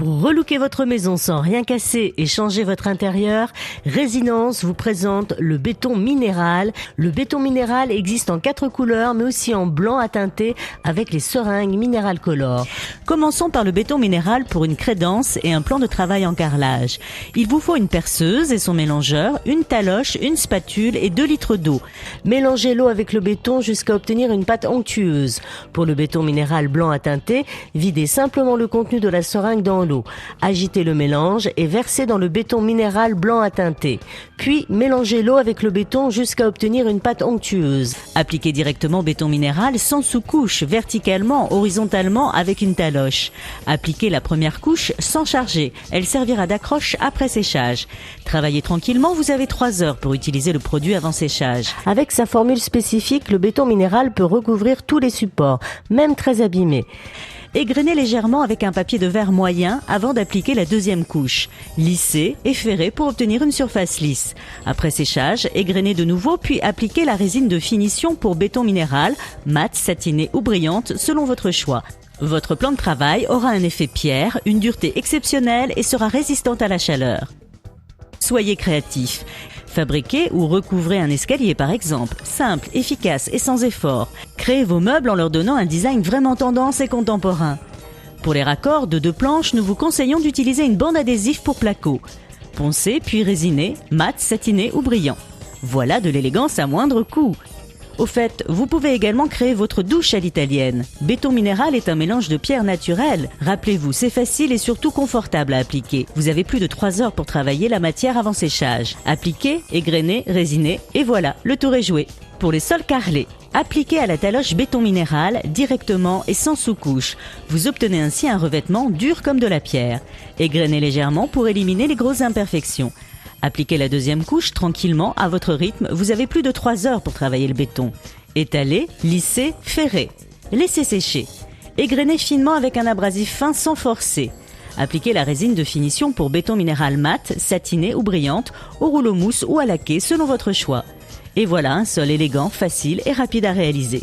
Pour relooker votre maison sans rien casser et changer votre intérieur, Résinence vous présente le béton minéral. Le béton minéral existe en 4 couleurs, mais aussi en blanc à teinter avec les seringues Mineral Color. Commençons par le béton minéral pour une crédence et un plan de travail en carrelage. Il vous faut une perceuse et son mélangeur, une taloche, une spatule et 2 litres d'eau. Mélangez l'eau avec le béton jusqu'à obtenir une pâte onctueuse. Pour le béton minéral blanc à teinter, videz simplement le contenu de la seringue dans l'eau. Agitez le mélange et versez dans le béton minéral blanc à teinter. Puis mélangez l'eau avec le béton jusqu'à obtenir une pâte onctueuse. Appliquez directement béton minéral sans sous-couche, verticalement, horizontalement avec une taloche. Appliquez la première couche sans charger. Elle servira d'accroche après séchage. Travaillez tranquillement, vous avez 3 heures pour utiliser le produit avant séchage. Avec sa formule spécifique, le béton minéral peut recouvrir tous les supports, même très abîmés. Égrenez légèrement avec un papier de verre moyen avant d'appliquer la deuxième couche. Lissez et ferrez pour obtenir une surface lisse. Après séchage, égrenez de nouveau puis appliquez la résine de finition pour béton minéral, mate, satinée ou brillante selon votre choix. Votre plan de travail aura un effet pierre, une dureté exceptionnelle et sera résistante à la chaleur. Soyez créatif. Fabriquez ou recouvrez un escalier par exemple, simple, efficace et sans effort. Créez vos meubles en leur donnant un design vraiment tendance et contemporain. Pour les raccords de 2 planches, nous vous conseillons d'utiliser une bande adhésive pour placo. Poncez puis résinez, mat, satiné ou brillant. Voilà de l'élégance à moindre coût. Au fait, vous pouvez également créer votre douche à l'italienne. Béton minéral est un mélange de pierres naturelles. Rappelez-vous, c'est facile et surtout confortable à appliquer. Vous avez plus de 3 heures pour travailler la matière avant séchage. Appliquez, égrenez, résinez et voilà, le tour est joué. Pour les sols carrelés, appliquez à la taloche béton minéral directement et sans sous-couche. Vous obtenez ainsi un revêtement dur comme de la pierre. Égrenez légèrement pour éliminer les grosses imperfections. Appliquez la deuxième couche tranquillement à votre rythme, vous avez plus de 3 heures pour travailler le béton. Étalez, lissez, ferrez. Laissez sécher. Égrenez finement avec un abrasif fin sans forcer. Appliquez la résine de finition pour béton minéral mat, satinée ou brillante, au rouleau mousse ou à laquer selon votre choix. Et voilà un sol élégant, facile et rapide à réaliser.